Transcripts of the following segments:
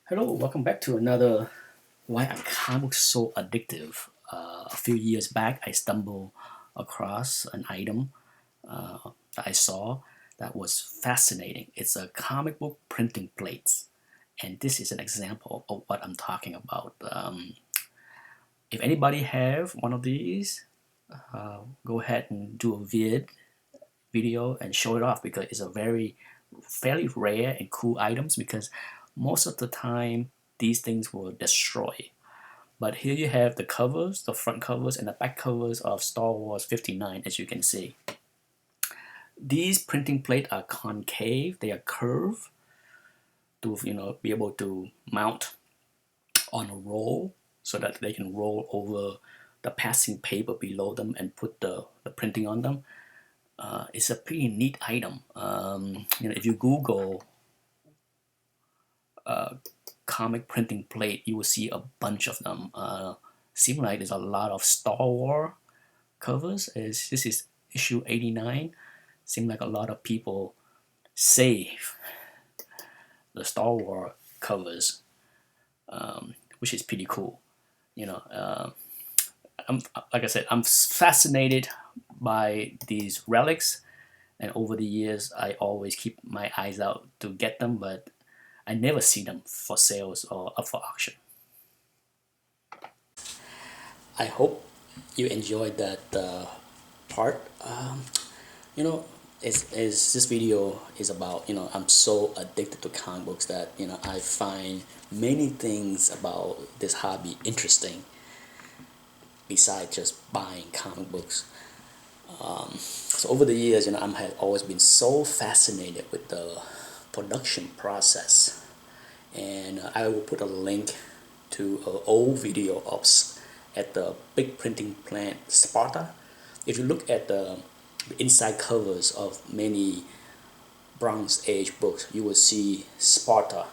Hello, welcome back to another Why Are Comic Books So Addictive? A few years back, I stumbled across an item that I saw that was fascinating. It's a comic book printing plates, and this is an example of what I'm talking about. If anybody have one of these, go ahead and do a video and show it off because it's a fairly rare and cool items because most of the time these things will destroy. But here you have the covers, the front covers and the back covers of Star Wars 59, as you can see. These printing plates are concave, they are curved to be able to mount on a roll so that they can roll over the passing paper below them and put the printing on them. It's a pretty neat item. If you Google comic printing plate, you will see a bunch of them. Seems like there's a lot of Star Wars covers. This is issue 89. Seems like a lot of people save the Star Wars covers, which is pretty cool. Like I said, I'm fascinated by these relics, and over the years, I always keep my eyes out to get them, but I never see them for sales or up for auction. I hope you enjoyed that part. You know, as this video is about, I'm so addicted to comic books that, I find many things about this hobby interesting besides just buying comic books. So over the years, I have always been so fascinated with the production process, and I will put a link to an old video of at the big printing plant Sparta. If you look at the inside covers of many Bronze Age books, you will see Sparta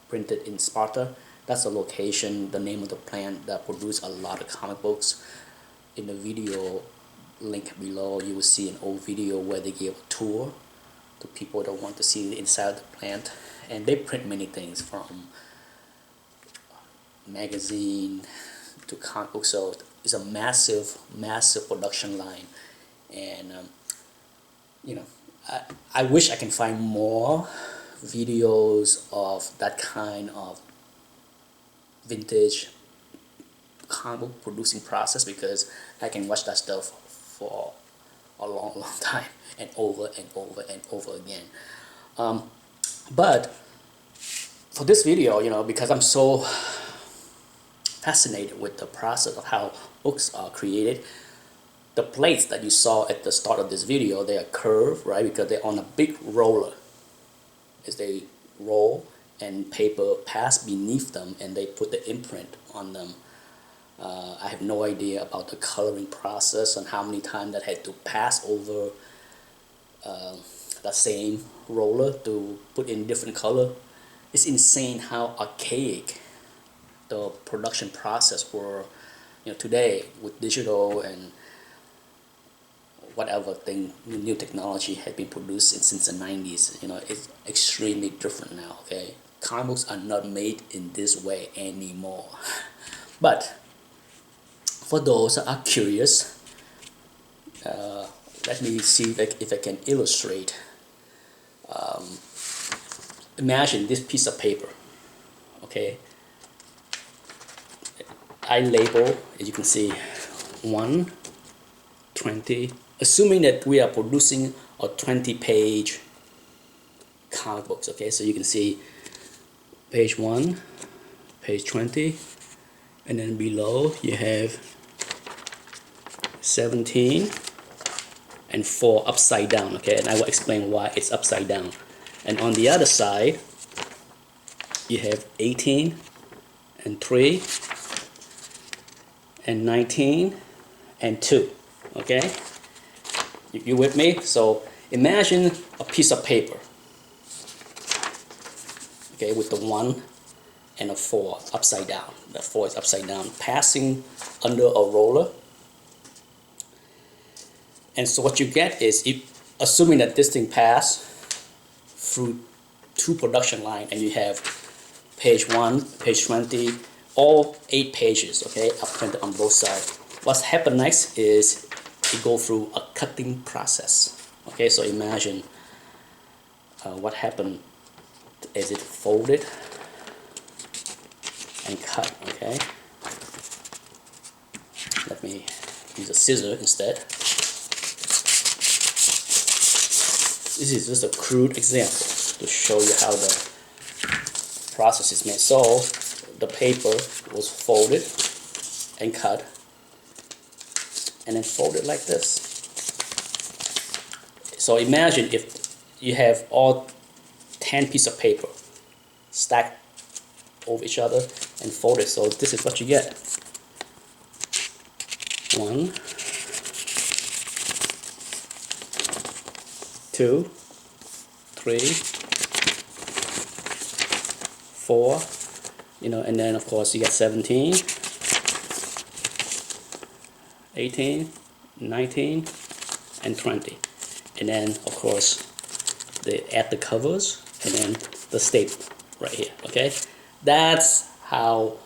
printed in Sparta. That's the location, the name of the plant that produced a lot of comic books. In the video link below, you will see an old video where they gave a tour to people that want to see the inside of the plant, and they print many things from magazine to comic books. So it's a massive production line, and I wish I can find more videos of that kind of vintage comic book producing process, because I can watch that stuff for a long time and over and over and over again. But for this video, because I'm so fascinated with the process of how books are created, the plates that you saw at the start of this video, they are curved, right? Because they're on a big roller. As they roll and paper pass beneath them and they put the imprint on them. I have no idea about the coloring process and how many times that had to pass over the same roller to put in different color. It's insane how archaic the production process were. Today with digital and whatever thing new technology had been produced since the 90s, it's extremely different now. Okay, comic books are not made in this way anymore. But for those that are curious, let me see if I can illustrate. Imagine this piece of paper. Okay, I label, as you can see, 1, 20, assuming that we are producing a 20-page comic books. Okay, so you can see page 1, page 20, and then below you have 17 and 4 upside down. Okay, and I will explain why it's upside down. And on the other side you have 18 and 3 and 19 and 2. Okay, you with me? So imagine a piece of paper, okay, with the 1 and a 4 upside down. The 4 is upside down, passing under a roller. And so what you get is, assuming that this thing passed through 2 production line, and you have page 1, page 20, all 8 pages, okay, are printed on both sides. What's happened next is you go through a cutting process. Okay, so imagine what happened is it folded and cut. Okay, let me use a scissor instead. This is just a crude example to show you how the process is made. So the paper was folded and cut and then folded like this. So imagine if you have all 10 pieces of paper stacked over each other and folded. So this is what you get. 1, 2, 3, 4, and then of course you get 17, 18, 19, and 20. And then of course they add the covers and then the staple right here. Okay, that's how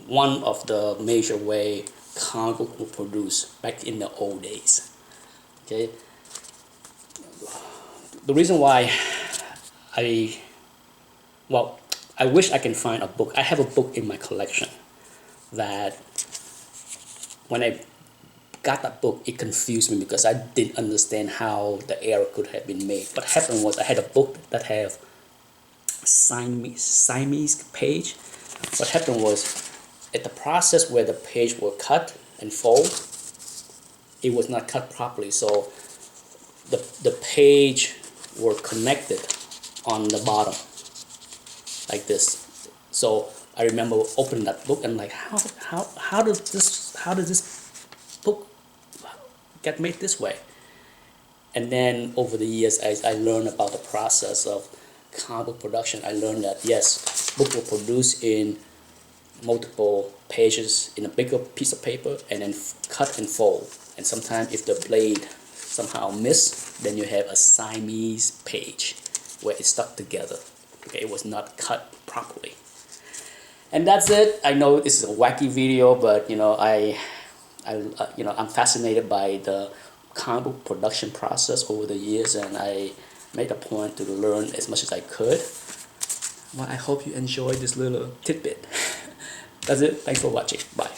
one of the major way comic book were produced back in the old days. Okay, the reason why I wish I can find a book. I have a book in my collection that when I got that book, it confused me because I didn't understand how the error could have been made. What happened was I had a book that have Siamese page. What happened was at the process where the page were cut and fold, it was not cut properly. So the page were connected on the bottom like this. So I remember opening that book and like how does this book get made this way? And then over the years, as I learned about the process of comic book production, I learned that yes, books were produced in multiple pages in a bigger piece of paper and then cut and fold. And sometimes if the blade somehow miss, then you have a Siamese page where it's stuck together. Okay, it was not cut properly. And that's it. I know this is a wacky video, but I'm fascinated by the comic book production process over the years, and I made a point to learn as much as I could. Well, I hope you enjoyed this little tidbit. That's it. Thanks for watching. Bye.